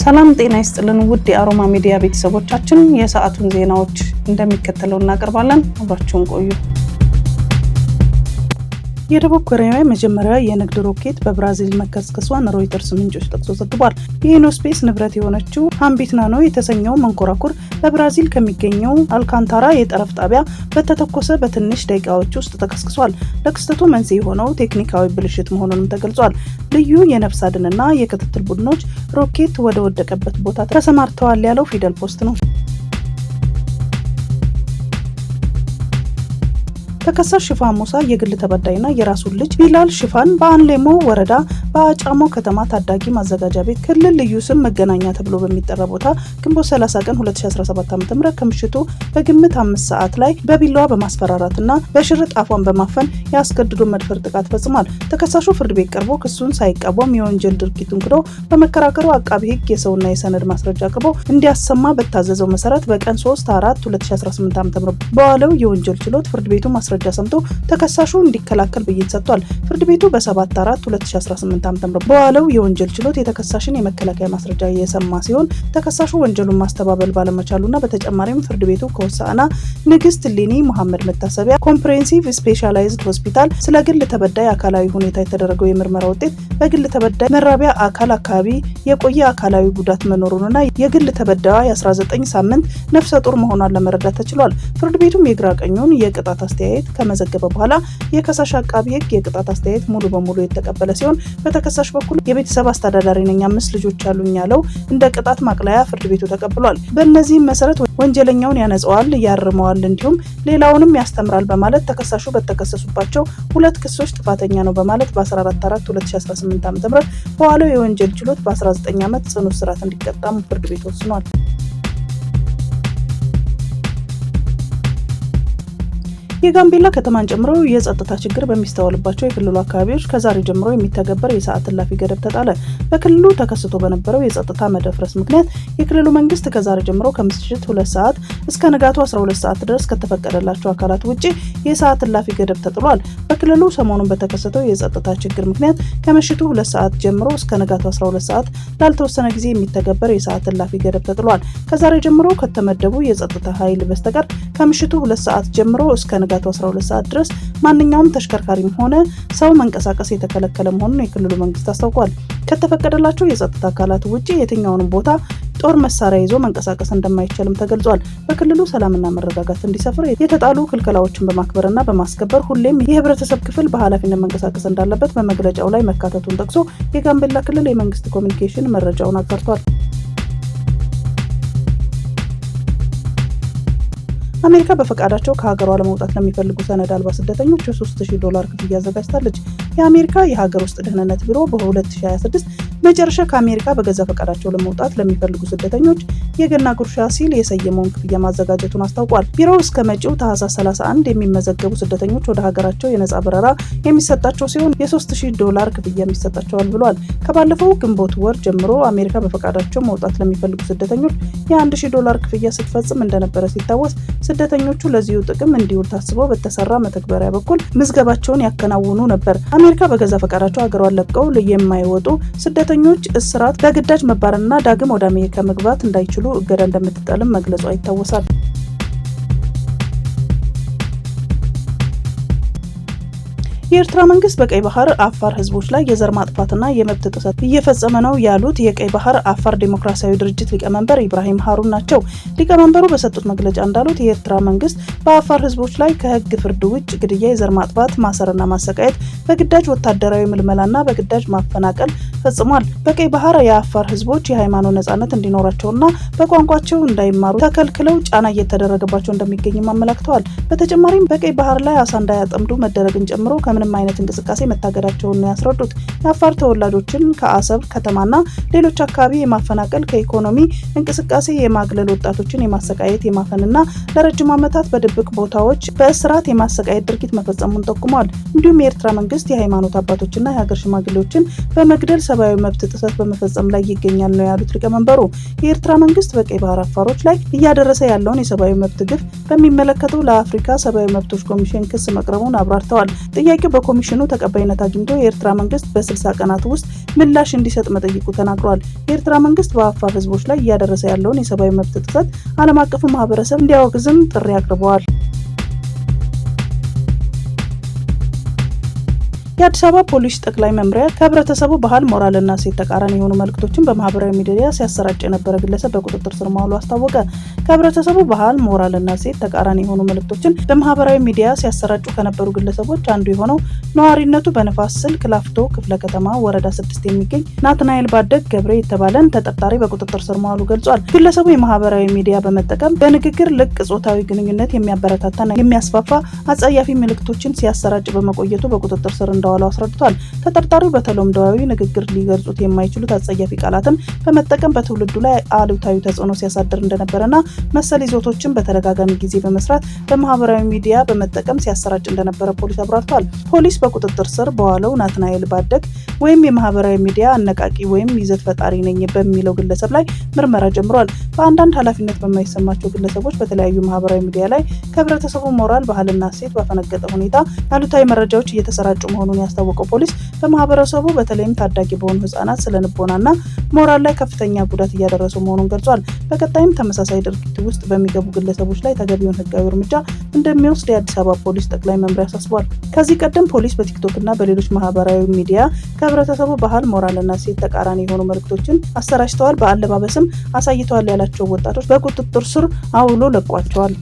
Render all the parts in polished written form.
ሰላም ጤና ይስጥልን ውድ የአሮማ ሚዲያ ቤተሰቦቻችን፣ የሰዓቱን ዜናዎች እንደሚከተለው እናቀርባለን። አብራችሁን ቆዩ። የደቡብ ኮሪያ መጀመሪያ የንግድ ሮኬት በብራዚል መከስከሷን ሮይተርስ ምንጮች ጠቅሶ ዘግቧል። የኢኖስፔስ ንብረት የሆነችው ሃምቢት ናኖ የተሰኘው መንኮራኩር በብራዚል ከሚገኘው አልካንታራ የጠረፍ ጣቢያ በተተኮሰ በትንሽ ደቂቃዎች ውስጥ ተከስክሷል። ለክስተቱ መንስኤ የሆነው ቴክኒካዊ ብልሽት መሆኑንም ተገልጿል። ልዩ የነፍስ አድንና የክትትል ቡድኖች ሮኬት ወደ ወደቀበት ቦታ ተሰማርተዋል ያለው ፊደል ፖስት ነው። ተከሳሽ ሽፋን ሙሳ የግል ተበዳይና የራሱን ልጅ ቢላል ሽፋን በአንሌሞ ወረዳ በአጫሞ ከተማ ታዳጊ ማዘጋጃ ቤት ክልል ልዩ ስም መገናኛ ተብሎ በሚጠራ ቦታ ግንቦት 30 ቀን 2017 ዓ.ም ከምሽቱ በግምት 5 ሰዓት ላይ በቢላዋ በማስፈራራትና በሽርጥ አፏን በማፈን ያስገድዶ መድፈር ጥቃት ፈጽሟል። ተከሳሹ ፍርድ ቤት ቀርቦ ክሱን ሳይቃወም የወንጀል ድርጊቱን ክዶ በመከራከሩ አቃቢ ሕግ የሰውና የሰነድ ማስረጃ አቅርቦ እንዲያሰማ በታዘዘው መሰረት በቀን 3/4/2018 ዓ.ም በዋለው የወንጀል ችሎት ፍርድ ቤቱ ማስረጃ ሰምቶ ተከሳሹ እንዲከላከል ብይን ሰጥቷል። ፍርድ ቤቱ በ7/4/2018 ዓ.ም በዋለው የወንጀል ችሎት የተከሳሽን የመከላከያ ማስረጃ የሰማ ሲሆን ተከሳሹ ወንጀሉን ማስተባበል ባለመቻሉና በተጨማሪም ፍርድ ቤቱ ከሆሳዕና ንግስት ሊኒ መሐመድ መታሰቢያ ኮምፕሬሄንሲቭ ስፔሻላይዝድ ሆስፒታል ስለ ግል ተበዳይ አካላዊ ሁኔታ የተደረገው የምርመራ ውጤት በግል ተበዳይ መራቢያ አካል አካባቢ የቆየ አካላዊ ጉዳት መኖሩንና የግል ተበዳይዋ የ19 ሳምንት ነፍሰ ጡር መሆኗን ለመረዳት ተችሏል። ፍርድ ቤቱም የግራ ቀኙን የቅጣት አስተያየት ከመዘገበ በኋላ የከሳሽ አቃቢ ሕግ የቅጣት አስተያየት ሙሉ በሙሉ የተቀበለ ሲሆን በተከሳሽ በኩል የቤተሰብ አስተዳዳሪ ነኝ 5 ልጆች አሉኝ ያለው እንደ ቅጣት ማቅለያ ፍርድ ቤቱ ተቀብሏል። በእነዚህም መሰረት ወንጀለኛውን ያነጻዋል፣ ያርመዋል እንዲሁም ሌላውንም ያስተምራል በማለት ተከሳሹ በተከሰሱባቸው 2 ክሶች ጥፋተኛ ነው በማለት በ14/4/2018 ዓ.ም በዋለው የወንጀል ችሎት በ19 ዓመት ጽኑ እስራት እንዲቀጣም ፍርድ ቤት ወስኗል። የጋምቤላ ከተማን ጨምሮ የጸጥታ ችግር በሚስተዋልባቸው የክልሉ አካባቢዎች ከዛሬ ጀምሮ የሚተገበር የሰዓት እላፊ ገደብ ተጣለ። በክልሉ ተከስቶ በነበረው የጸጥታ መደፍረስ ምክንያት የክልሉ መንግስት ከዛሬ ጀምሮ ከምሽት 2 ሰዓት እስከ ንጋቱ 12 ሰዓት ድረስ ከተፈቀደላቸው አካላት ውጪ የሰዓት እላፊ ገደብ ተጥሏል። በክልሉ ሰሞኑን በተከሰተው የጸጥታ ችግር ምክንያት ከምሽቱ 2 ሰዓት ጀምሮ እስከ ንጋቱ 12 ሰዓት ላልተወሰነ ጊዜ የሚተገበር የሰዓት እላፊ ገደብ ተጥሏል። ከዛሬ ጀምሮ ከተመደቡ የጸጥታ ኃይል በስተቀር ከምሽቱ 2 ሰዓት ጀምሮ እስከ ንጋቱ 12 ሰዓት ድረስ ማንኛውም ተሽከርካሪም ሆነ ሰው መንቀሳቀስ የተከለከለ መሆኑን የክልሉ መንግስት አስታውቋል። ከተፈቀደላቸው የጸጥታ አካላት ውጪ የትኛውንም ቦታ ጦር መሳሪያ ይዞ መንቀሳቀስ እንደማይቻልም ተገልጿል። በክልሉ ሰላምና መረጋጋት እንዲሰፍር የተጣሉ ክልከላዎችን በማክበርና በማስከበር ሁሌም የህብረተሰብ ክፍል በኃላፊነት መንቀሳቀስ እንዳለበት በመግለጫው ላይ መካተቱን ጠቅሶ የጋምቤላ ክልል የመንግስት ኮሚኒኬሽን መረጃውን አጋርቷል። አሜሪካ በፈቃዳቸው ከሀገሯ ለመውጣት ለሚፈልጉ ሰነድ አልባ ስደተኞች $3000 ክፍያ አዘጋጅታለች። የአሜሪካ የሀገር ውስጥ ደህንነት ቢሮ በ2026 መጨረሻ ከአሜሪካ በገዛ ፈቃዳቸው ለመውጣት ለሚፈልጉ ስደተኞች የገና ጉርሻ ሲል የሰየመውን ክፍያ ማዘጋጀቱን አስታውቋል። ቢሮው እስከ መጪው ታህሳስ 31 የሚመዘገቡ ስደተኞች ወደ ሀገራቸው የነጻ በረራ የሚሰጣቸው ሲሆን $3000 ክፍያ የሚሰጣቸዋል ብሏል። ከባለፈው ግንቦት ወር ጀምሮ አሜሪካ በፈቃዳቸው መውጣት ለሚፈልጉ ስደተኞች $1000 ክፍያ ስትፈጽም እንደነበረ ሲታወስ ስደተኞቹ ለዚሁ ጥቅም እንዲውል ታስቦ በተሰራ መተግበሪያ በኩል ምዝገባቸውን ያከናውኑ ነበር። አሜሪካ በገዛ ፈቃዳቸው ሀገሯን ለቀው የማይወጡ ስደተኞች እስራት፣ በግዳጅ መባረርና ዳግም ወደ አሜሪካ መግባት እንዳይችሉ እገዳ እንደምትጣልም መግለጿ ይታወሳል። የኤርትራ መንግስት በቀይ ባህር አፋር ህዝቦች ላይ የዘር ማጥፋትና የመብት ጥሰት እየፈጸመ ነው ያሉት የቀይ ባህር አፋር ዴሞክራሲያዊ ድርጅት ሊቀመንበር ኢብራሂም ሃሩን ናቸው። ሊቀመንበሩ በሰጡት መግለጫ እንዳሉት የኤርትራ መንግስት በአፋር ህዝቦች ላይ ከህግ ፍርድ ውጭ ግድያ፣ የዘር ማጥፋት፣ ማሰርና ማሰቃየት፣ በግዳጅ ወታደራዊ ምልመላና በግዳጅ ማፈናቀል ፈጽሟል። በቀይ ባህር የአፋር ህዝቦች የሃይማኖት ነጻነት እንዲኖራቸውና በቋንቋቸው እንዳይማሩ ተከልክለው ጫና እየተደረገባቸው እንደሚገኝም አመላክተዋል። በተጨማሪም በቀይ ባህር ላይ አሳ እንዳያጠምዱ መደረግን ጨምሮ ምንም አይነት እንቅስቃሴ መታገዳቸውን ነው ያስረዱት። የአፋር ተወላጆችን ከአሰብ ከተማና ሌሎች አካባቢ የማፈናቀል፣ ከኢኮኖሚ እንቅስቃሴ የማግለል፣ ወጣቶችን የማሰቃየት፣ የማፈንና ለረጅም ዓመታት በድብቅ ቦታዎች በእስራት የማሰቃየት ድርጊት መፈጸሙን ጠቁመዋል። እንዲሁም የኤርትራ መንግስት የሃይማኖት አባቶችና የሀገር ሽማግሌዎችን በመግደል ሰብአዊ መብት ጥሰት በመፈጸም ላይ ይገኛል ነው ያሉት ሊቀመንበሩ። የኤርትራ መንግስት በቀይ ባህር አፋሮች ላይ እያደረሰ ያለውን የሰብአዊ መብት ግፍ በሚመለከተው ለአፍሪካ ሰብአዊ መብቶች ኮሚሽን ክስ መቅረቡን አብራርተዋል። ጥያቄው በኮሚሽኑ ተቀባይነት አግኝቶ የኤርትራ መንግስት በ60 ቀናት ውስጥ ምላሽ እንዲሰጥ መጠየቁ ተናግሯል። የኤርትራ መንግስት በአፋር ህዝቦች ላይ እያደረሰ ያለውን የሰብአዊ መብት ጥሰት ዓለም አቀፉ ማህበረሰብ እንዲያወግዝም ጥሪ አቅርበዋል። የአዲስ አበባ ፖሊስ ጠቅላይ መምሪያ ከህብረተሰቡ ባህል፣ ሞራልና እሴት ተቃራኒ የሆኑ መልእክቶችን በማህበራዊ ሚዲያ ሲያሰራጭ የነበረ ግለሰብ በቁጥጥር ስር መዋሉ አስታወቀ። ከህብረተሰቡ ባህል፣ ሞራልና እሴት ተቃራኒ የሆኑ መልእክቶችን በማህበራዊ ሚዲያ ሲያሰራጩ ከነበሩ ግለሰቦች አንዱ የሆነው ነዋሪነቱ በንፋስ ስልክ ላፍቶ ክፍለ ከተማ ወረዳ 6 የሚገኝ ናትናኤል ባደግ ገብሬ የተባለን ተጠርጣሪ በቁጥጥር ስር መዋሉ ገልጿል። ግለሰቡ የማህበራዊ ሚዲያ በመጠቀም በንግግር ልቅ ጾታዊ ግንኙነት የሚያበረታታና የሚያስፋፋ አጸያፊ መልእክቶችን ሲያሰራጭ በመቆየቱ በቁጥጥር ስር እንደዋለው አስረድቷል። ተጠርጣሪው በተለምዶዊ ንግግር ሊገልጹት የማይችሉት አጸያፊ ቃላትን በመጠቀም በትውልዱ ላይ አሉታዊ ተጽዕኖ ሲያሳድር እንደነበረና መሰል ይዞቶችን በተደጋጋሚ ጊዜ በመስራት በማህበራዊ ሚዲያ በመጠቀም ሲያሰራጭ እንደነበረ ፖሊስ አብራርቷል። ፖሊስ በቁጥጥር ስር በዋለው ናትናኤል ባደግ ወይም የማህበራዊ ሚዲያ አነቃቂ ወይም ይዘት ፈጣሪ ነኝ በሚለው ግለሰብ ላይ ምርመራ ጀምሯል። በአንዳንድ ኃላፊነት በማይሰማቸው ግለሰቦች በተለያዩ ማህበራዊ ሚዲያ ላይ ከህብረተሰቡ ሞራል፣ ባህልና እሴት ባፈነገጠ ሁኔታ አሉታዊ መረጃዎች እየተሰራጩ መሆኑን ያስታወቀው ፖሊስ በማህበረሰቡ በተለይም ታዳጊ በሆኑ ህጻናት ስነልቦናና ሞራል ላይ ከፍተኛ ጉዳት እያደረሱ መሆኑን ገልጿል። በቀጣይም ተመሳሳይ ድርጊት ውስጥ በሚገቡ ግለሰቦች ላይ ተገቢውን ህጋዊ እርምጃ እንደሚወስድ የአዲስ አበባ ፖሊስ ጠቅላይ መምሪያ አሳስቧል። ከዚህ ቀደም ፖሊስ በቲክቶክና በሌሎች ማህበራዊ ሚዲያ ከህብረተሰቡ ባህል፣ ሞራልና እሴት ተቃራኒ የሆኑ መልእክቶችን አሰራጭተዋል፣ በአለባበስም አሳይተዋል ያላቸው ወጣቶች በቁጥጥር ስር አውሎ ለቋቸዋል።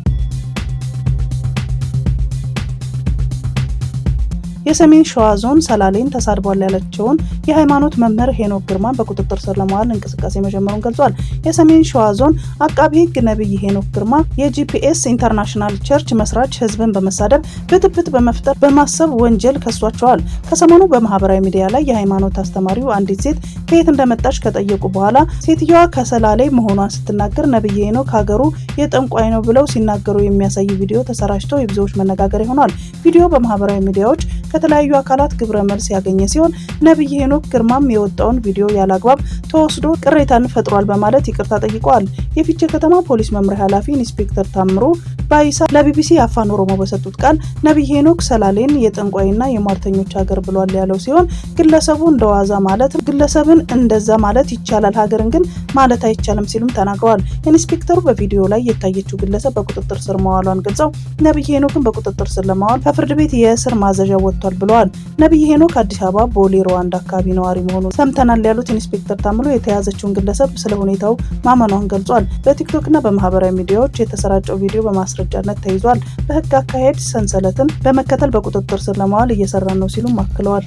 የሰሜን ሸዋ ዞን ሰላሌን ተሳድቧል ያለችውን የሃይማኖት መምህር ሄኖክ ግርማን በቁጥጥር ስር ለማዋል እንቅስቃሴ መጀመሩን ገልጿል። የሰሜን ሸዋ ዞን አቃቢ ህግ ነብይ ሄኖክ ግርማ የጂፒኤስ ኢንተርናሽናል ቸርች መስራች ህዝብን በመሳደብ ብጥብጥ በመፍጠር በማሰብ ወንጀል ከሷቸዋል። ከሰሞኑ በማህበራዊ ሚዲያ ላይ የሃይማኖት አስተማሪው አንዲት ሴት ከየት እንደመጣች ከጠየቁ በኋላ ሴትዮዋ ከሰላሌ መሆኗን ስትናገር ነብይ ሄኖክ ሀገሩ የጠንቋይ ነው ብለው ሲናገሩ የሚያሳይ ቪዲዮ ተሰራጭቶ የብዙዎች መነጋገሪያ ሆኗል። ቪዲዮ በማህበራዊ ሚዲያዎች ከተለያዩ አካላት ግብረ መልስ ያገኘ ሲሆን ነብይ ሄኖክ ግርማም የወጣውን ቪዲዮ ያላግባብ ተወስዶ ቅሬታን ፈጥሯል በማለት ይቅርታ ጠይቀዋል። የፊቼ ከተማ ፖሊስ መምሪያ ኃላፊ ኢንስፔክተር ታምሩ ባይሳ ለቢቢሲ አፋን ኦሮሞ በሰጡት ቃል ነብይ ሄኖክ ሰላሌን የጠንቋይና የሟርተኞች ሀገር ብሏል ያለው ሲሆን ግለሰቡ እንደዋዛ ማለት ግለሰብን እንደዛ ማለት ይቻላል፣ ሀገርን ግን ማለት አይቻልም ሲሉም ተናግረዋል። ኢንስፔክተሩ በቪዲዮ ላይ የታየችው ግለሰብ በቁጥጥር ስር መዋሏን ገልጸው ነብይ ሄኖክን በቁጥጥር ስር ለማዋል ከፍርድ ቤት የእስር ማዘዣ ወጥቷል ብለዋል። ነብይ ሄኖክ አዲስ አበባ ቦሌ ሩዋንዳ አካባቢ ነዋሪ መሆኑን ሰምተናል ያሉት ኢንስፔክተር ታምሩ የተያዘችውን ግለሰብ ስለ ሁኔታው ማመኗን ገልጿል። በቲክቶክና በማህበራዊ ሚዲያዎች የተሰራጨው ቪዲዮ በማስረጃነት ተይዟል። በህግ አካሄድ ሰንሰለትን በመከተል በቁጥጥር ስር ለማዋል እየሰራን ነው ሲሉም አክለዋል።